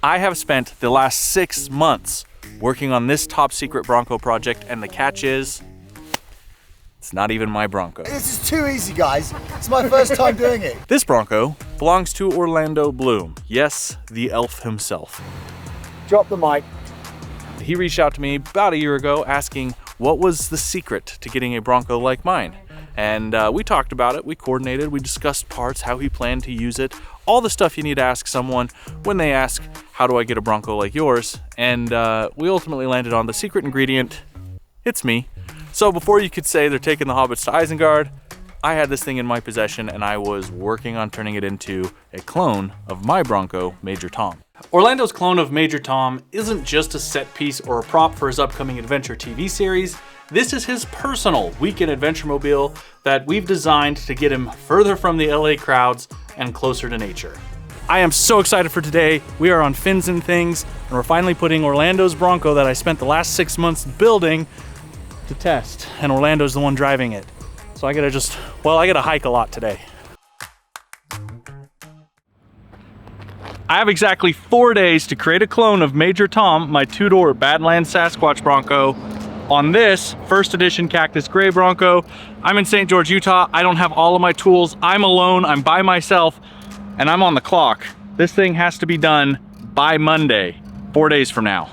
I have spent the last 6 months working on this top secret Bronco project, and the catch is, it's not even my Bronco. This is too easy, guys. It's my first time doing it. This Bronco belongs to Orlando Bloom. Yes, the elf himself. Drop the mic. He reached out to me about a year ago asking what was the secret to getting a Bronco like mine. And we talked about it, we coordinated, we discussed parts, how he planned to use it, all the stuff you need to ask someone when they ask, how do I get a Bronco like yours? And we ultimately landed on the secret ingredient, it's me. So before you could say they're taking the Hobbits to Isengard, I had this thing in my possession and I was working on turning it into a clone of my Bronco, Major Tom. Orlando's clone of Major Tom isn't just a set piece or a prop for his upcoming adventure TV series. This is his personal weekend adventure mobile that we've designed to get him further from the LA crowds and closer to nature. I am so excited for today. We are on Fins and Things, and we're finally putting Orlando's Bronco that I spent the last 6 months building to test, and Orlando's the one driving it. So I gotta hike a lot today. I have exactly 4 days to create a clone of Major Tom, my two-door Badlands Sasquatch Bronco, on this first edition Cactus Gray Bronco. I'm in St. George, Utah. I don't have all of my tools. I'm alone, I'm by myself, and I'm on the clock. This thing has to be done by Monday, 4 days from now.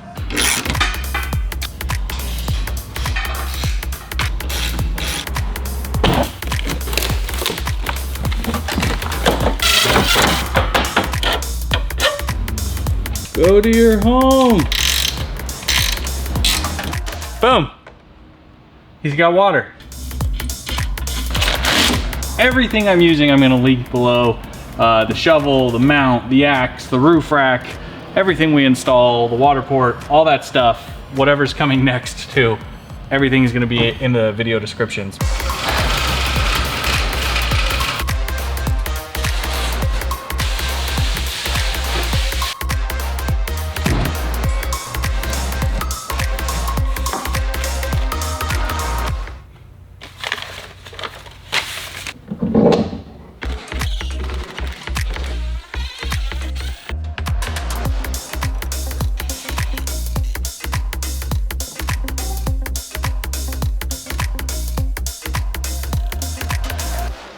Go to your home. Boom. He's got water. Everything I'm using, I'm gonna leak below. The shovel, the mount, the axe, the roof rack, everything we install, the water port, all that stuff, whatever's coming next too. Everything is gonna be in the video descriptions.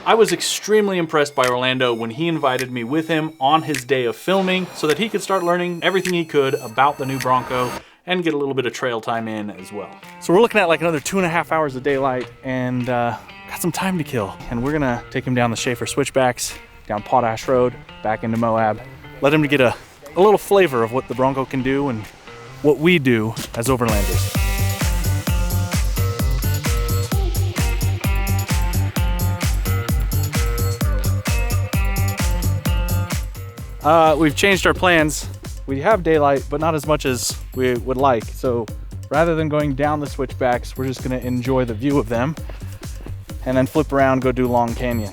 I was extremely impressed by Orlando when he invited me with him on his day of filming so that he could start learning everything he could about the new Bronco and get a little bit of trail time in as well. So we're looking at like another 2.5 hours of daylight and got some time to kill. And we're gonna take him down the Schaefer switchbacks, down Potash Road, back into Moab. Let him get a little flavor of what the Bronco can do and what we do as Overlanders. We've changed our plans. We have daylight, but not as much as we would like. So rather than going down the switchbacks, we're just gonna enjoy the view of them and then flip around, go do Long Canyon.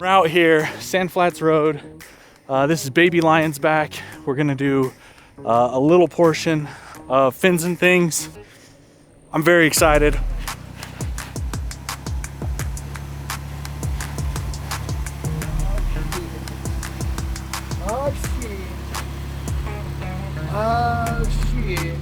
We're out here, Sand Flats Road. This is Baby Lion's back. We're gonna do a little portion of Fins and Things. I'm very excited. Oh shit. Oh shit.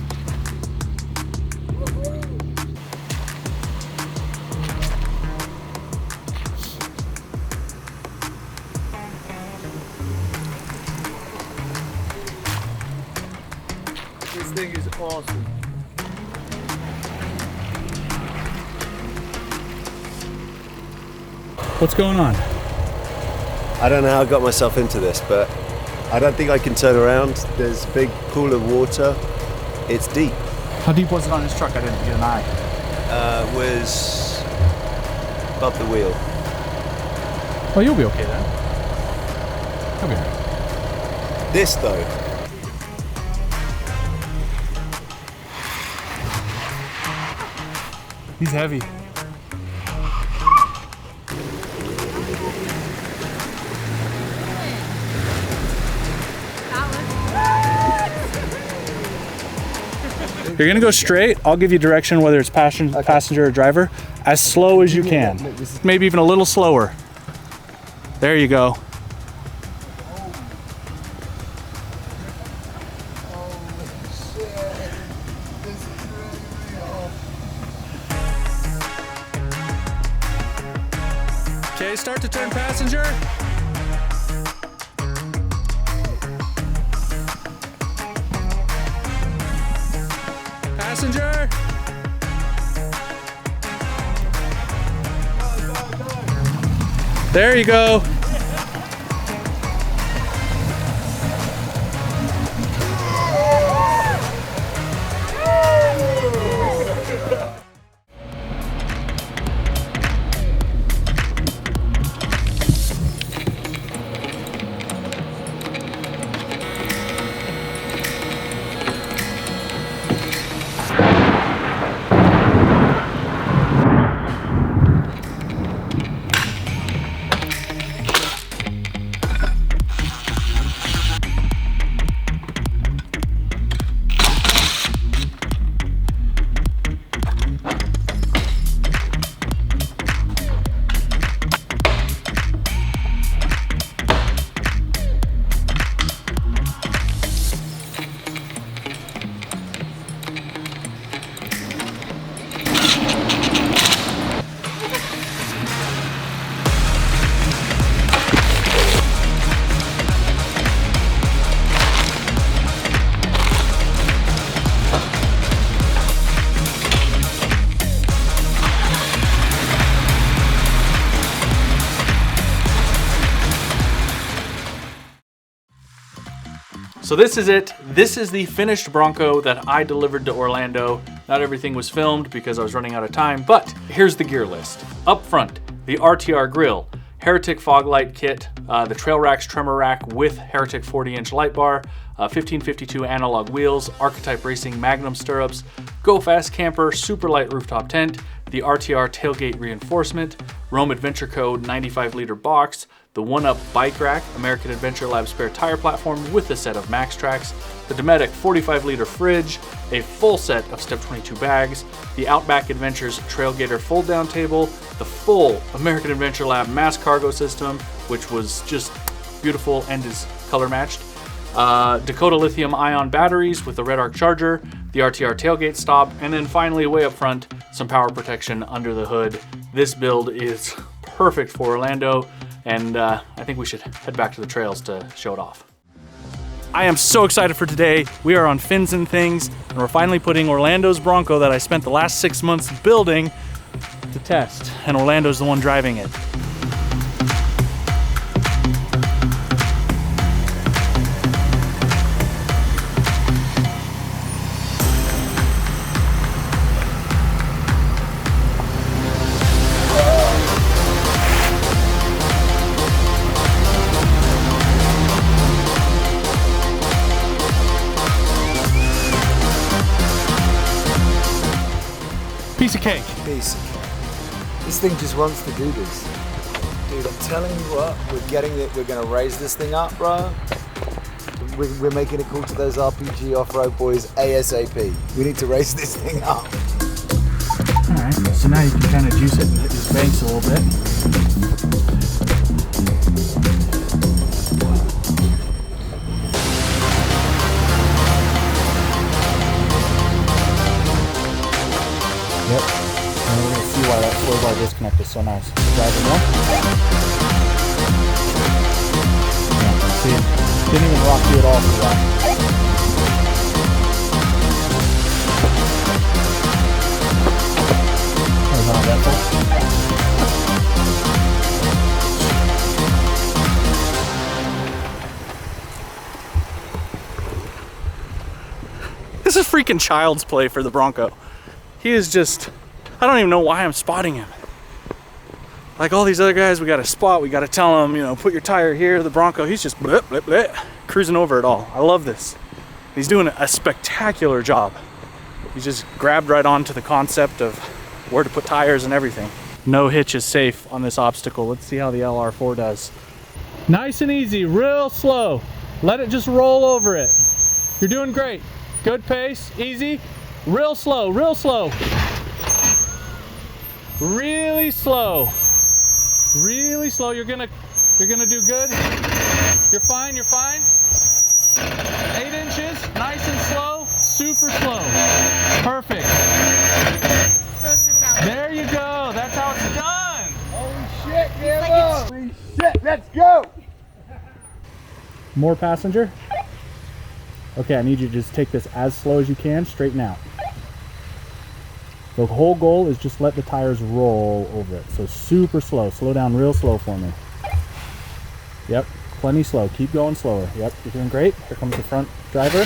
This thing is awesome. What's going on? I don't know how I got myself into this, but I don't think I can turn around. There's a big pool of water. It's deep. How deep was it on his truck? I didn't get an eye. Was above the wheel. Well, you'll be okay then. Come here. This though, He's heavy. You're gonna go straight. I'll give you direction, whether it's passenger or driver, as slow as you can. Maybe even a little slower. There you go. Okay, start to turn passenger. Passenger. There you go. So this is it. This is the finished Bronco that I delivered to Orlando. Not everything was filmed because I was running out of time, but here's the gear list. Up front, the RTR grille, Heretic fog light kit, the Trail Rack's tremor rack with Heretic 40-inch light bar, 1552 analog wheels, Archetype Racing Magnum stirrups, Go Fast Camper super light rooftop tent, the RTR tailgate reinforcement, Rome Adventure Co. 95-liter box, the 1-Up bike rack, American Adventure Lab spare tire platform with a set of Max Tracks, the Dometic 45-liter fridge, a full set of Step 22 bags, the Outback Adventures Trailgater fold-down table, the full American Adventure Lab mass cargo system, which was just beautiful and is color matched, Dakota lithium-ion batteries with the Red Arc charger, the RTR tailgate stop, and then finally, way up front, some power protection under the hood. This build is perfect for Orlando, and I think we should head back to the trails to show it off. I am so excited for today. We are on Fins and Things, and we're finally putting Orlando's Bronco that I spent the last 6 months building to test, and Orlando's the one driving it. Piece of cake. Basic. This thing just wants to do this. Dude, I'm telling you what, we're gonna raise this thing up, bro. We're making it cool to those RPG off-road boys ASAP. We need to raise this thing up. Alright, so now you can kind of juice it and hit these banks a little bit. Yep. And we're going to see why that floor bar disconnect is so nice. Driving more. Yeah, see, didn't even rock you at all for that. There's not that far. This is freaking child's play for the Bronco. He is just, I don't even know why I'm spotting him. Like all these other guys, we got to spot, we got to tell them, you know, put your tire here. The Bronco, he's just blip, blip, blip, cruising over it all. I love this. He's doing a spectacular job. He's just grabbed right onto the concept of where to put tires and everything. No hitch is safe on this obstacle. Let's see how the LR4 does. Nice and easy, real slow. Let it just roll over it. You're doing great. Good pace, easy. Real slow, real slow. Really slow. Really slow. You're gonna do good. You're fine, you're fine. 8 inches, nice and slow, super slow. Perfect. There you go. That's how it's done. Holy shit, Gambo! Holy shit, let's go! More passenger. Okay, I need you to just take this as slow as you can, straighten out. The whole goal is just let the tires roll over it. So super slow, slow down real slow for me. Yep, plenty slow, keep going slower. Yep, you're doing great. Here comes the front driver.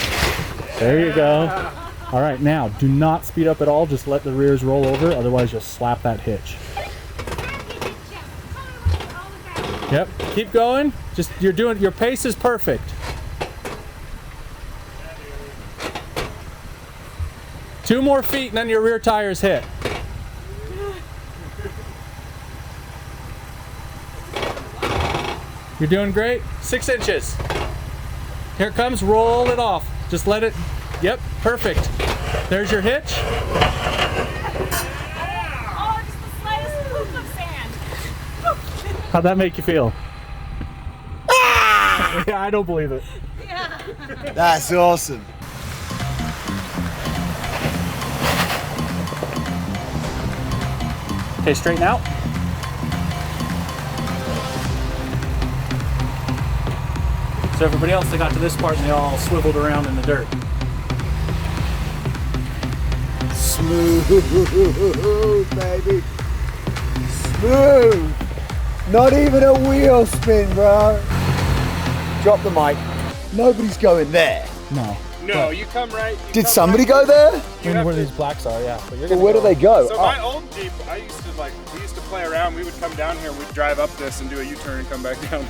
There you go. All right, now do not speed up at all, just let the rears roll over, otherwise you'll slap that hitch. Yep, keep going. Just, your pace is perfect. Two more feet and then your rear tires hit. You're doing great. 6 inches. Here it comes, roll it off. Just let it, yep, perfect. There's your hitch. Oh, just the slightest hoop of sand. How'd that make you feel? Yeah, I don't believe it. Yeah. That's awesome. Okay, straighten out. So everybody else, they got to this part and they all swiveled around in the dirt. Smooth, baby. Smooth. Not even a wheel spin, bro. Drop the mic. Nobody's going there. No. No, you come right. Did somebody go there? You know where these blacks are, yeah. But you're Well, gonna where do they go? So my old Jeep, we used to play around. We would come down here, we'd drive up this and do a U-turn and come back down.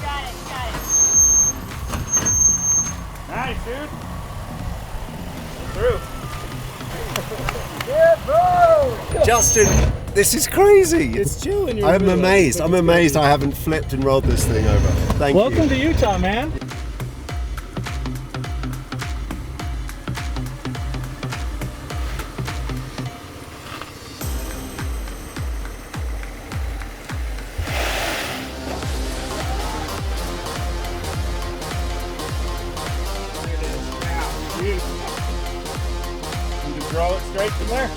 Got it. Nice, dude. Through. Justin, this is crazy. It's chill in your I'm wheel. amazed. I'm amazed I haven't flipped and rolled this thing over. Thank Welcome you. to Utah, man. Beautiful. You just roll it straight from there.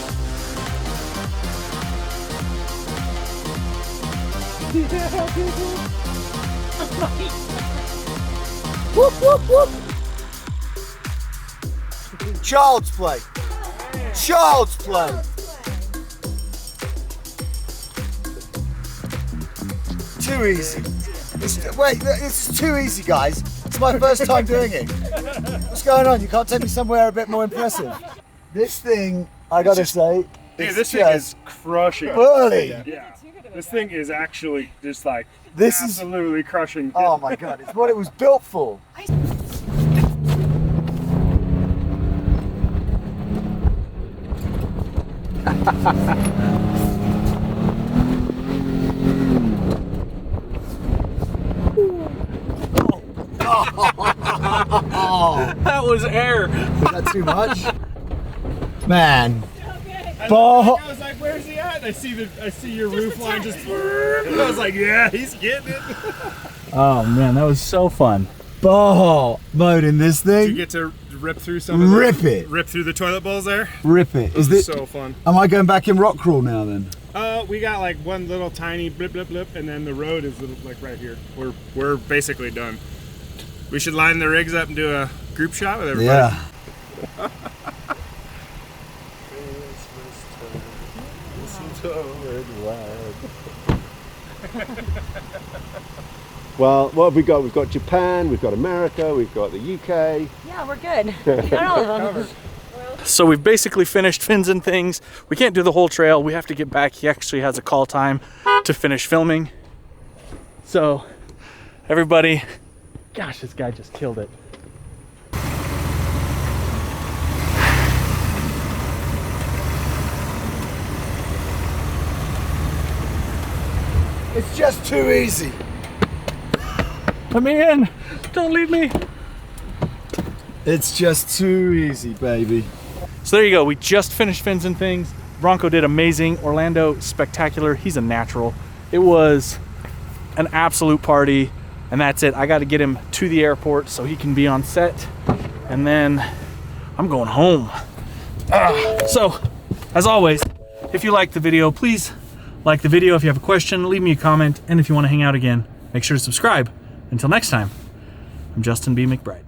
Whoop, whoop, whoop. Child's play. Child's play. Too easy. Wait, this is too easy, guys. It's my first time doing it. What's going on? You can't take me somewhere a bit more impressive. This thing, I gotta say, Dude, it's this thing is just crushing. burly. Yeah. This thing is actually just like This is, absolutely crushing. oh my God, it's what it was built for. That was air. Is that too much? Man. I Ball. was like, where's he at? And I see your roof line just. And I was like, yeah, he's getting it. Oh man, that was so fun. Ball mode in this Did you thing. get to rip through some of Rip it. Rip through the toilet bowls there? Rip it. This Is is this? so fun. Am I going back in rock crawl now then? We got like one little tiny blip blip blip, and then the road is like right here. We're basically done. We should line the rigs up and do a group shot with everybody. Yeah. Well, what have we got? We've got Japan, we've got America, we've got the UK. Yeah, we're good. We got all of them. So we've basically finished Fins and Things. We can't do the whole trail. We have to get back. He actually has a call time to finish filming. So everybody, gosh, this guy just killed it. It's just too easy. Let me in. Don't leave me. It's just too easy, baby. So there you go. We just finished Fins and Things. Bronco did amazing. Orlando, spectacular. He's a natural. It was an absolute party. And that's it. I got to get him to the airport so he can be on set. And then I'm going home. So, as always, if you liked the video, please like the video. If you have a question, leave me a comment. And if you want to hang out again, make sure to subscribe. Until next time, I'm Justin B. McBride.